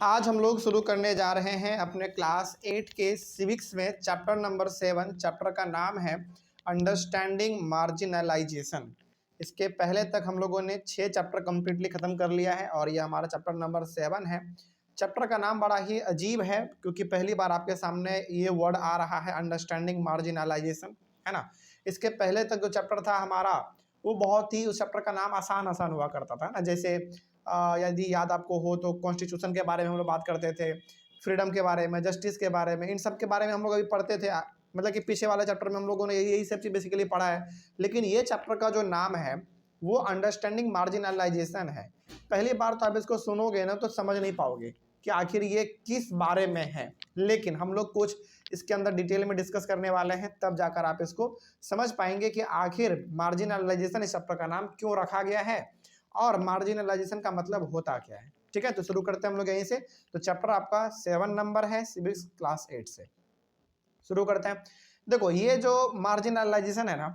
आज हम लोग शुरू करने जा रहे हैं अपने क्लास 8 के सिविक्स में चैप्टर नंबर 7। चैप्टर का नाम है अंडरस्टैंडिंग मार्जिनलाइजेशन। इसके पहले तक हम लोगों ने 6 चैप्टर कंप्लीटली ख़त्म कर लिया है और ये हमारा चैप्टर नंबर 7 है। चैप्टर का नाम बड़ा ही अजीब है क्योंकि पहली बार आपके सामने ये वर्ड आ रहा है अंडरस्टैंडिंग मार्जिनलाइजेशन, है ना। इसके पहले तक जो चैप्टर था हमारा वो बहुत ही, उस चैप्टर का नाम आसान आसान हुआ करता था ना। जैसे यदि याद आपको हो तो कॉन्स्टिट्यूशन के बारे में हम लोग बात करते थे, फ्रीडम के बारे में, जस्टिस के बारे में, इन सब के बारे में हम लोग अभी पढ़ते थे। मतलब कि पीछे वाले चैप्टर में हम लोगों ने यही सब चीज़ बेसिकली पढ़ा है। लेकिन ये चैप्टर का जो नाम है वो अंडरस्टैंडिंग मार्जिनलाइजेशन है। पहली बार तो आप इसको सुनोगे ना तो समझ नहीं पाओगे कि आखिर ये किस बारे में है, लेकिन हम लोग कुछ इसके अंदर डिटेल में डिस्कस करने वाले हैं, तब जाकर आप इसको समझ पाएंगे कि आखिर मार्जिनलाइजेशन इस चैप्टर का नाम क्यों रखा गया है और मार्जिनलाइजेशन का मतलब होता क्या है। ठीक है, तो शुरू करते हैं हम लोग यहीं से। तो चैप्टर आपका 7 नंबर है सिविक्स क्लास 8 से। शुरू करते हैं। देखो, ये जो मार्जिनलाइजेशन है ना,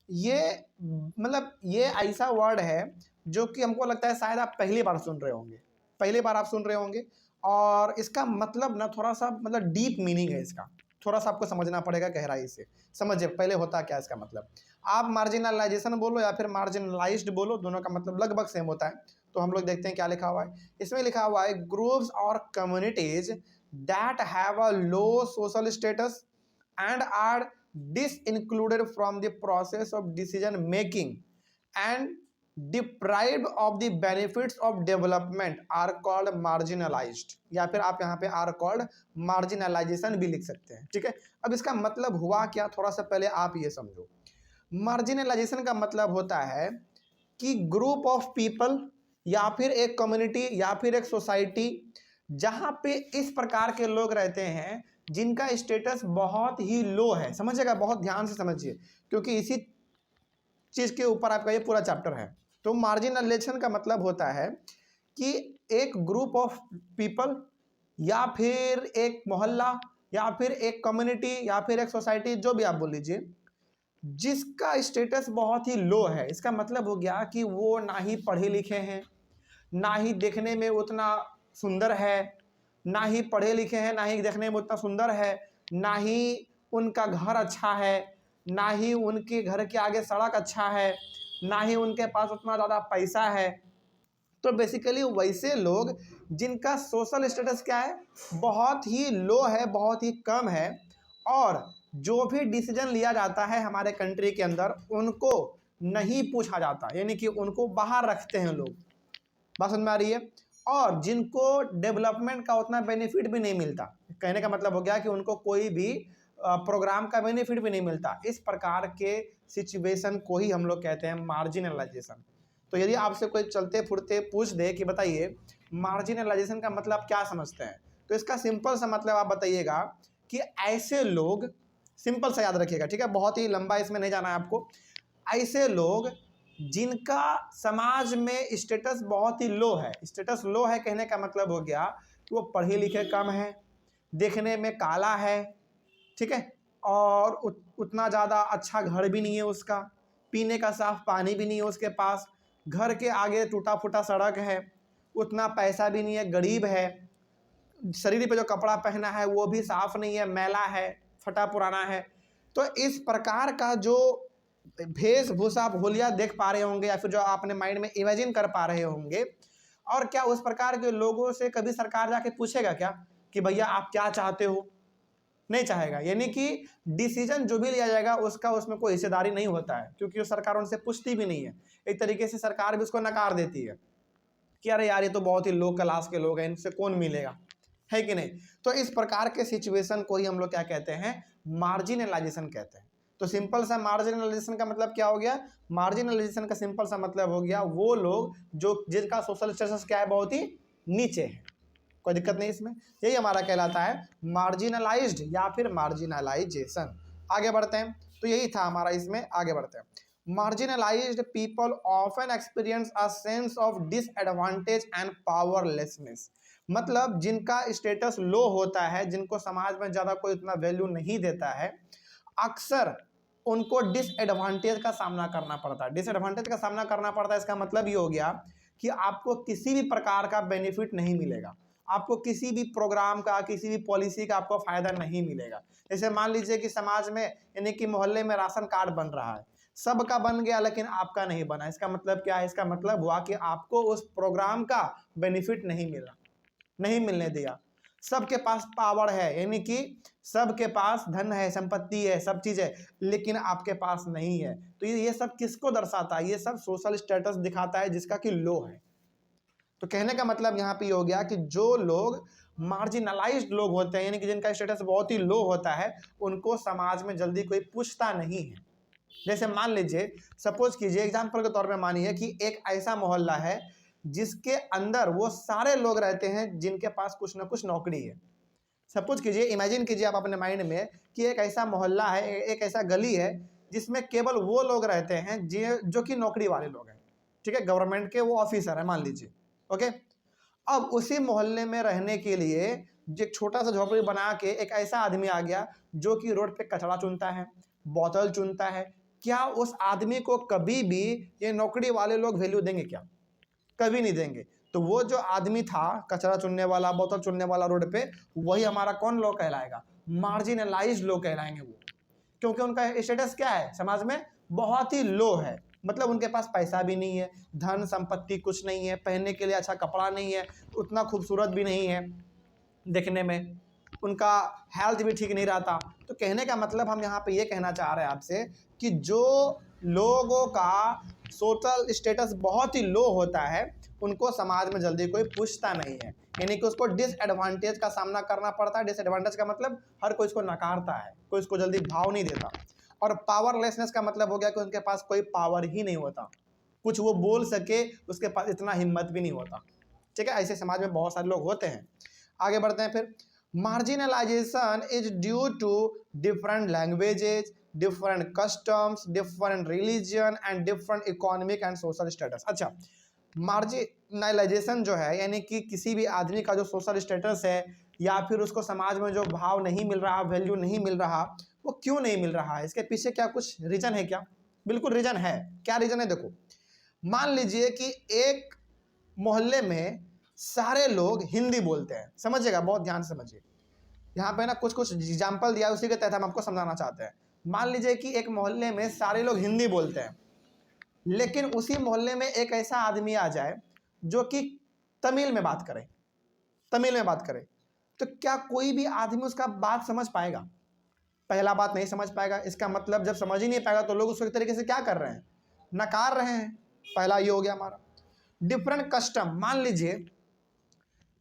ये मतलब ये ऐसा वर्ड है जो कि हमको लगता है शायद आप पहली बार सुन रहे होंगे, पहली बार आप सुन रहे होंगे। और इसका मतलब ना थोड़ा सा मतलब डीप मीनिंग है इसका, थोड़ा सा आपको समझना पड़ेगा गहराई से। समझिए पहले होता क्या इसका मतलब। आप मार्जिनलाइजेशन बोलो या फिर मार्जिनलाइज्ड बोलो, दोनों का मतलब लगभग सेम होता है। तो हम लोग देखते हैं क्या लिखा हुआ है। इसमें लिखा हुआ है ग्रुप्स और communities that have a low social status and are disincluded from the process of decision making and deprived of the benefits of development are called marginalized, या फिर आप यहाँ पे are called marginalization भी लिख सकते हैं। ठीक है, अब इसका मतलब हुआ क्या, थोड़ा सा पहले आप ये समझो। मार्जिनलाइजेशन का मतलब होता है कि ग्रुप ऑफ पीपल या फिर एक कम्युनिटी या फिर एक सोसाइटी जहाँ पे इस प्रकार के लोग रहते हैं जिनका स्टेटस बहुत ही लो है। समझिएगा, बहुत ध्यान से समझिए क्योंकि इसी चीज़ के ऊपर आपका ये पूरा चैप्टर है। तो मार्जिनलाइजेशन का मतलब होता है कि एक ग्रुप ऑफ पीपल या फिर एक मोहल्ला या फिर एक कम्युनिटी या फिर एक सोसाइटी, जो भी आप बोल लीजिए, जिसका स्टेटस बहुत ही लो है। इसका मतलब हो गया कि वो ना ही पढ़े लिखे हैं, ना ही देखने में उतना सुंदर है, ना ही पढ़े लिखे हैं, ना ही देखने में उतना सुंदर है, ना ही उनका घर अच्छा है, ना ही उनके घर के आगे सड़क अच्छा है, ना ही उनके पास उतना ज़्यादा पैसा है। तो बेसिकली वैसे लोग जिनका सोशल स्टेटस क्या है, बहुत ही लो है, बहुत ही कम है, और जो भी डिसीजन लिया जाता है हमारे कंट्री के अंदर उनको नहीं पूछा जाता, यानी कि उनको बाहर रखते हैं लोग। बात समझ में आ रही है। और जिनको डेवलपमेंट का उतना बेनिफिट भी नहीं मिलता, कहने का मतलब हो गया कि उनको कोई भी प्रोग्राम का बेनिफिट भी नहीं मिलता। इस प्रकार के सिचुएशन को ही हम लोग कहते हैं मार्जिनलाइजेशन। तो यदि आपसे कोई चलते फुरते पूछ दे कि बताइए मार्जिनलाइजेशन का मतलब क्या समझते हैं, तो इसका सिंपल सा मतलब आप बताइएगा कि ऐसे लोग, सिंपल सा याद रखिएगा, ठीक है, बहुत ही लंबा इसमें नहीं जाना है आपको। ऐसे लोग जिनका समाज में स्टेटस बहुत ही लो है। स्टेटस लो है कहने का मतलब हो गया कि वो पढ़े लिखे कम है, देखने में काला है, ठीक है, और उतना ज़्यादा अच्छा घर भी नहीं है उसका, पीने का साफ पानी भी नहीं है उसके पास, घर के आगे टूटा फूटा सड़क है, उतना पैसा भी नहीं है, गरीब है, शरीर पे जो कपड़ा पहना है वो भी साफ नहीं है, मैला है, फटा पुराना है। तो इस प्रकार का जो वेशभूषा आप होलिया देख पा रहे होंगे या फिर जो आपने माइंड में इमेजिन कर पा रहे होंगे, और क्या उस प्रकार के लोगों से कभी सरकार जाके पूछेगा क्या कि भैया आप क्या चाहते हो? नहीं चाहेगा। यानी कि डिसीजन जो भी लिया जाएगा उसका उसमें कोई हिस्सेदारी नहीं होता है, क्योंकि वो सरकार उनसे पूछती भी नहीं है। एक तरीके से सरकार भी उसको नकार देती है कि अरे यार ये तो बहुत ही लो क्लास के लोग हैं, इनसे कौन मिलेगा, है कि नहीं। तो इस प्रकार के सिचुएशन को ही हम लोग क्या कहते हैं, मार्जिनलाइजेशन कहते हैं। तो सिंपल सा मार्जिनलाइजेशन का मतलब क्या हो गया, मार्जिनलाइजेशन का सिंपल सा मतलब हो गया वो लोग जो जिनका सोशल स्टेटस क्या है, बहुत ही नीचे है। कोई दिक्कत नहीं इसमें, यही हमारा कहलाता है मार्जिनलाइज्ड या फिर मार्जिनलाइजेशन। आगे बढ़ते हैं, तो यही था हमारा, इसमें आगे बढ़ते हैं। Marginalised people often experience a sense of disadvantage and powerlessness. मतलब जिनका स्टेटस लो होता है, जिनको समाज में ज़्यादा कोई उतना वैल्यू नहीं देता है, अक्सर उनको डिसएडवांटेज का सामना करना पड़ता है। डिसएडवांटेज का सामना करना पड़ता है, इसका मतलब ये हो गया कि आपको किसी भी प्रकार का बेनिफिट नहीं मिलेगा, आपको किसी भी प्रोग्राम का, किसी भी पॉलिसी का आपको फायदा नहीं मिलेगा। जैसे मान लीजिए कि समाज में यानी कि मोहल्ले में राशन कार्ड बन रहा है, सबका बन गया लेकिन आपका नहीं बना। इसका मतलब क्या है? इसका मतलब हुआ कि आपको उस प्रोग्राम का बेनिफिट नहीं मिला, नहीं मिलने दिया। सबके पास पावर है, यानी कि सबके पास धन है, संपत्ति है, सब चीज है, लेकिन आपके पास नहीं है। तो ये सब किसको दर्शाता है? ये सब सोशल स्टेटस दिखाता है जिसका कि लो है। तो कहने का मतलब यहाँ पे हो गया कि जो लोग मार्जिनलाइज्ड लोग होते हैं, यानी कि जिनका स्टेटस बहुत ही लो होता है, उनको समाज में जल्दी कोई पूछता नहीं है। जैसे मान लीजिए, सपोज कीजिए, एग्जाम्पल के तौर पे मानिए कि एक ऐसा मोहल्ला है जिसके अंदर वो सारे लोग रहते हैं जिनके पास कुछ ना कुछ नौकरी है। सपोज कीजिए, इमेजिन कीजिए आप अपने माइंड में कि एक ऐसा मोहल्ला है, एक ऐसा गली है जिसमें केवल वो लोग रहते हैं जो कि नौकरी वाले लोग हैं, ठीक है, गवर्नमेंट के वो ऑफिसर है मान लीजिए। ओके, अब उसी मोहल्ले में रहने के लिए एक छोटा सा झोपड़ी बना के एक ऐसा आदमी आ गया जो कि रोड पे कचरा चुनता है, बोतल चुनता है। क्या उस आदमी को कभी भी ये नौकरी वाले लोग वैल्यू देंगे? क्या? कभी नहीं देंगे। तो वो जो आदमी था कचरा चुनने वाला, बोतल चुनने वाला रोड पे, वही हमारा कौन लोग कहलाएगा? मार्जिनलाइज्ड लोग कहलाएंगे वो, क्योंकि उनका स्टेटस क्या है समाज में? बहुत ही लो है। मतलब उनके पास पैसा भी नहीं है, धन संपत्ति कुछ नहीं है, पहनने के लिए अच्छा कपड़ा नहीं है, उतना खूबसूरत भी नहीं है देखने में, उनका हेल्थ भी ठीक नहीं रहता। तो कहने का मतलब हम यहाँ पे ये कहना चाह रहे हैं आपसे कि जो लोगों का सोशल स्टेटस बहुत ही लो होता है, उनको समाज में जल्दी कोई पूछता नहीं है, यानी कि उसको डिसएडवांटेज का सामना करना पड़ता है। डिसएडवांटेज का मतलब हर कोई इसको नकारता है, कोई इसको जल्दी भाव नहीं देता। और पावरलेसनेस का मतलब हो गया कि उनके पास कोई पावर ही नहीं होता, कुछ वो बोल सके उसके पास इतना हिम्मत भी नहीं होता। ठीक है, ऐसे समाज में बहुत सारे लोग होते हैं। आगे बढ़ते हैं फिर। Marginalisation is due to different languages, different customs, different religion and different economic and social status. अच्छा, मार्जिनलाइजेशन जो है यानी कि किसी भी आदमी का जो सोशल स्टेटस है या फिर उसको समाज में जो भाव नहीं मिल रहा, वैल्यू नहीं मिल रहा, वो क्यों नहीं मिल रहा है? इसके पीछे क्या कुछ रीजन है क्या? बिल्कुल रीजन है। क्या रीजन है? देखो, मान लीजिए कि एक मोहल्ले में सारे लोग हिंदी बोलते हैं। समझिएगा, बहुत ध्यान से समझिए। यहाँ पे ना कुछ कुछ एग्जाम्पल दिया, उसी के तहत हम आपको समझाना चाहते हैं। मान लीजिए कि एक मोहल्ले में सारे लोग हिंदी बोलते हैं, लेकिन उसी मोहल्ले में एक ऐसा आदमी आ जाए जो कि तमिल में बात करे, तमिल में बात करे, तो क्या कोई भी आदमी उसका बात समझ पाएगा? पहला बात, नहीं समझ पाएगा। इसका मतलब जब समझ ही नहीं पाएगा तो लोग उसको तरीके से क्या कर रहे हैं? नकार रहे हैं। पहला ये हो गया हमारा। डिफरेंट कस्टम, मान लीजिए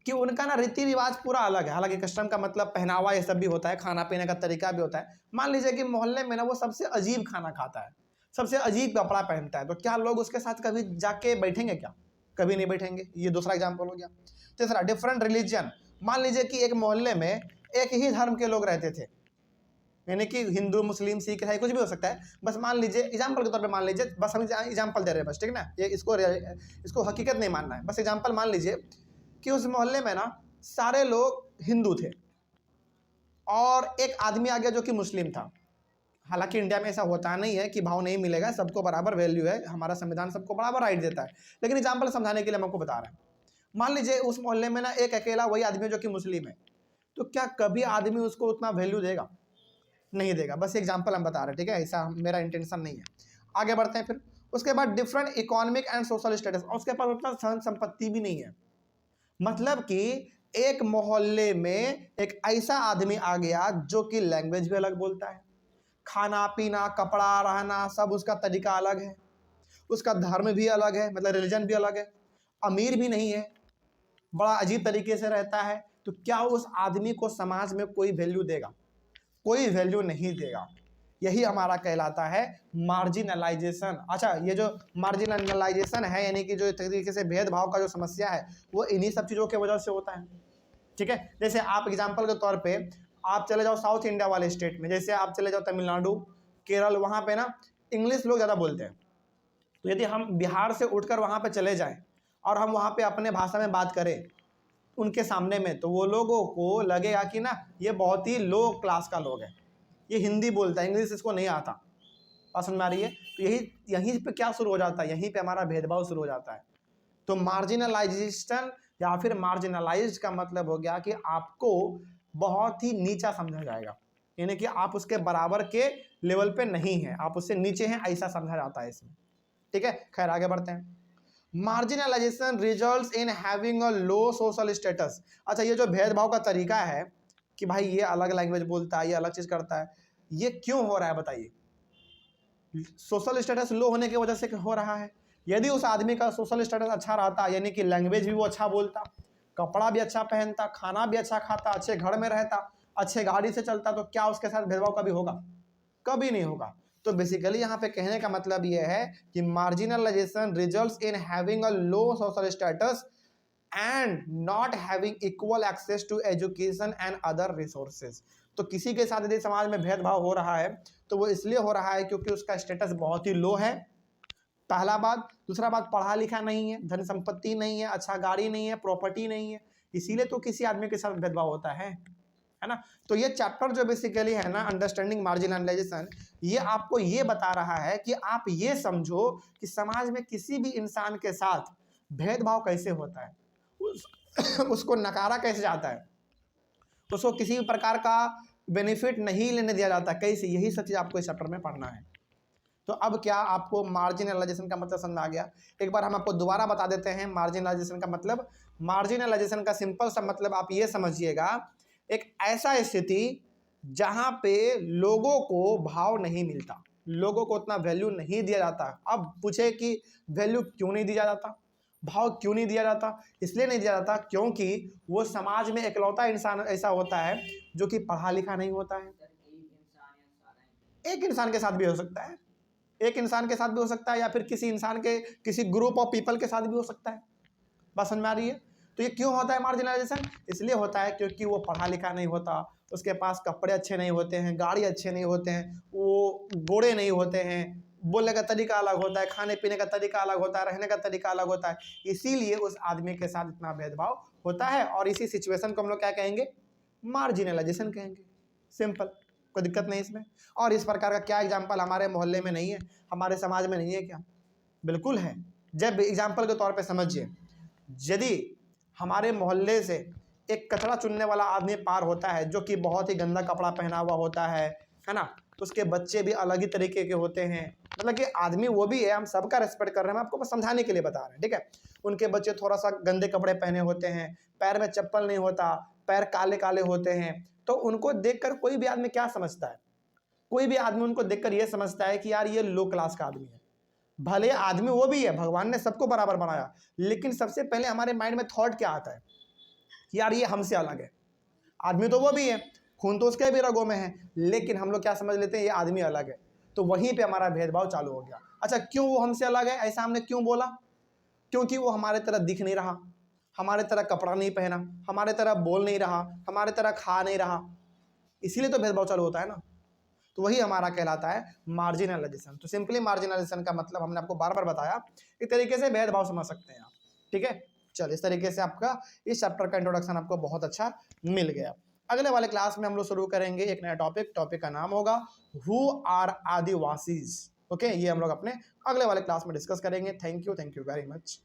कि उनका ना रीति रिवाज पूरा अलग है। हालांकि कस्टम का मतलब पहनावा ये सब भी होता है, खाना पीने का तरीका भी होता है। मान लीजिए कि मोहल्ले में ना वो सबसे अजीब खाना खाता है, सबसे अजीब कपड़ा पहनता है, तो क्या लोग उसके साथ कभी जाके बैठेंगे? क्या? कभी नहीं बैठेंगे। ये दूसरा एग्जाम्पल हो गया। तीसरा, डिफरेंट रिलीजन। मान लीजिए कि एक मोहल्ले में एक ही धर्म के लोग रहते थे, यानी कि हिंदू, मुस्लिम, सिख, है, कुछ भी हो सकता है। बस मान लीजिए, एग्जाम्पल के तौर पे मान लीजिए, बस हम एग्जाम्पल दे रहे हैं बस, ठीक ना, ये इसको हकीकत नहीं मानना है, बस एग्जाम्पल मान लीजिए कि उस मोहल्ले में ना सारे लोग हिंदू थे और एक आदमी आ गया जो कि मुस्लिम था। हालांकि इंडिया में ऐसा होता नहीं है कि भाव नहीं मिलेगा, सबको बराबर वैल्यू है, हमारा संविधान सबको बराबर राइट देता है, लेकिन एग्जाम्पल समझाने के लिए हम आपको बता रहे हैं। मान लीजिए उस मोहल्ले में ना एक अकेला वही आदमी जो कि मुस्लिम है, तो क्या कभी आदमी उसको उतना वैल्यू देगा? नहीं देगा। बस एग्जाम्पल हम बता रहे हैं, ठीक है, ऐसा मेरा इंटेंशन नहीं है। आगे बढ़ते हैं फिर। उसके बाद different economic and social status, और उसके पास उतना धन संपत्ति भी नहीं है। मतलब कि एक मोहल्ले में एक ऐसा आदमी आ गया जो कि लैंग्वेज भी अलग बोलता है, खाना पीना कपड़ा रहना सब उसका तरीका अलग है, उसका धर्म भी अलग है, मतलब रिलीजन भी अलग है, अमीर भी नहीं है, बड़ा अजीब तरीके से रहता है। तो क्या उस आदमी को समाज में कोई वैल्यू देगा? कोई वैल्यू नहीं देगा। यही हमारा कहलाता है मार्जिनलाइजेशन। अच्छा, ये जो मार्जिनलाइजेशन है यानी कि जो तरीके से भेदभाव का जो समस्या है, वो इन्हीं सब चीज़ों की वजह से होता है। ठीक है, जैसे आप एग्जाम्पल के तौर पे आप चले जाओ साउथ इंडिया वाले स्टेट में, जैसे आप चले जाओ तमिलनाडु, केरल, वहाँ पे ना इंग्लिश लोग ज़्यादा बोलते हैं। तो यदि हम बिहार से उठकर वहाँ पे चले जाएं और हम वहाँ पे अपने भाषा में बात करें उनके सामने में, तो वो लोगों को लगेगा कि ना ये बहुत ही लो क्लास का लोग है, ये हिंदी बोलता है, इंग्लिश इसको नहीं आता। बात समझ में आ रही है? तो यहीं पे क्या शुरू हो जाता है? यहीं पे हमारा भेदभाव शुरू हो जाता है। तो मार्जिनलाइजेशन या फिर मार्जिनलाइज्ड का मतलब हो गया कि आपको बहुत ही नीचा समझा जाएगा, यानी कि आप उसके बराबर के लेवल पे नहीं है, आप उससे नीचे हैं, ऐसा समझा जाता है इसमें। ठीक है, खैर आगे बढ़ते हैं। Marginalisation results in having a low social status. अच्छा, ये जो भेदभाव का तरीका है कि भाई ये अलग लैंग्वेज बोलता है, ये अलग चीज करता है, ये क्यों हो रहा है बताइए? सोशल स्टेटस लो होने की वजह से हो रहा है। यदि उस आदमी का सोशल स्टेटस अच्छा रहता, यानी कि लैंग्वेज भी वो अच्छा बोलता, कपड़ा भी अच्छा पहनता, खाना भी अच्छा खाता, अच्छे घर में रहता, अच्छे गाड़ी से चलता, तो क्या उसके साथ भेदभाव कभी होगा? कभी नहीं होगा। तो बेसिकली यहाँ पे कहने का मतलब ये है कि marginalisation results in having a low social status and not having equal access to education and other resources. तो किसी के साथ यदि समाज में भेदभाव हो रहा है तो वो इसलिए हो रहा है क्योंकि उसका स्टेटस बहुत ही लो है, पहला बात। दूसरा बात, पढ़ा लिखा नहीं है, धन संपत्ति नहीं है, अच्छा गाड़ी नहीं है, प्रॉपर्टी नहीं है, इसीलिए तो किसी आदमी के साथ भेदभाव होता है ना। तो ये चैप्टर जो बेसिकली है ना, अंडरस्टैंडिंग मार्जिनलाइजेशन, ये आपको ये बता रहा है कि आप ये समझो कि समाज में किसी भी इंसान के साथ भेदभाव कैसे होता है, उसको नकारा कैसे जाता है, उसको किसी भी प्रकार का बेनिफिट नहीं लेने दिया जाता कैसे, यही सब चीज़ आपको इस चैप्टर में पढ़ना है। तो अब क्या आपको मार्जिनलाइजेशन का मतलब समझ आ गया? एक बार हम आपको दोबारा बता देते हैं मार्जिनलाइजेशन का मतलब। मार्जिनलाइजेशन का सिंपल सा मतलब आप ये समझिएगा, एक ऐसा स्थिति जहां पे लोगों को भाव नहीं मिलता, लोगों को उतना वैल्यू नहीं दिया जाता। अब पूछे कि वैल्यू क्यों नहीं दिया जाता, भाव क्यों नहीं दिया जाता? इसलिए नहीं दिया जाता क्योंकि वो समाज में इकलौता इंसान ऐसा होता है जो कि पढ़ा लिखा नहीं होता है। एक इंसान के साथ भी हो सकता है, एक इंसान के साथ भी हो सकता है, या फिर किसी इंसान के किसी ग्रुप ऑफ पीपल के साथ भी हो सकता है। बात समझ में आ रही है? तो ये क्यों होता है मार्जिनलाइजेशन? इसलिए होता है क्योंकि वो पढ़ा लिखा नहीं होता, उसके पास कपड़े अच्छे नहीं होते हैं, गाड़ी अच्छे नहीं होते हैं, वो गोरे नहीं होते हैं, बोलने का तरीका अलग होता है, खाने पीने का तरीका अलग होता है, रहने का तरीका अलग होता है, इसीलिए उस आदमी के साथ इतना भेदभाव होता है। और इसी सिचुएशन को हम लोग क्या कहेंगे? मार्जिनलाइजेशन कहेंगे। सिंपल, कोई दिक्कत नहीं इसमें। और इस प्रकार का क्या एग्जाम्पल हमारे मोहल्ले में नहीं है, हमारे समाज में नहीं है क्या? बिल्कुल है। जब एग्जाम्पल के तौर पे समझिए, यदि हमारे मोहल्ले से एक कचरा चुनने वाला आदमी पार होता है जो कि बहुत ही गंदा कपड़ा पहना हुआ होता है ना, तो उसके बच्चे भी अलग ही तरीके के होते हैं, मतलब कि आदमी वो भी है, हम सबका रेस्पेक्ट कर रहे हैं, हम आपको बस समझाने के लिए बता रहे हैं, ठीक है। उनके बच्चे थोड़ा सा गंदे कपड़े पहने होते हैं, पैर में चप्पल नहीं होता, पैर काले काले होते हैं, तो उनको देखकर कोई भी आदमी क्या समझता है? कोई भी आदमी उनको देखकर यह समझता है कि यार ये लो क्लास का आदमी है। भले आदमी वो भी है, भगवान ने सबको बराबर बनाया, लेकिन सबसे पहले हमारे माइंड में थॉट क्या आता है कि यार ये हमसे अलग है। आदमी तो वो भी है, खून तो उसके भी रगों में है, लेकिन हम लोग क्या समझ लेते हैं, ये आदमी अलग है, तो वहीं पे हमारा भेदभाव चालू हो गया। अच्छा, क्यों वो हमसे अलग है, ऐसा हमने क्यों बोला? क्योंकि वो हमारे तरह दिख नहीं रहा, हमारे तरह कपड़ा नहीं पहना, हमारे तरह बोल नहीं रहा, हमारे तरह खा नहीं रहा, इसीलिए तो भेदभाव चालू होता है ना। तो वही हमारा कहलाता है मार्जिनलाइजेशन। तो सिंपली मार्जिनलाइजेशन का मतलब हमने आपको बार बार बताया, इस तरीके से भेदभाव समझ सकते हैं आप, ठीक है। चल, इस तरीके से आपका इस चैप्टर का इंट्रोडक्शन आपको बहुत अच्छा मिल गया। अगले वाले क्लास में हम लोग शुरू करेंगे एक नया टॉपिक, टॉपिक का नाम होगा हु आर आदिवासीज। ओके, ये हम लोग अपने अगले वाले क्लास में डिस्कस करेंगे। Thank you very much.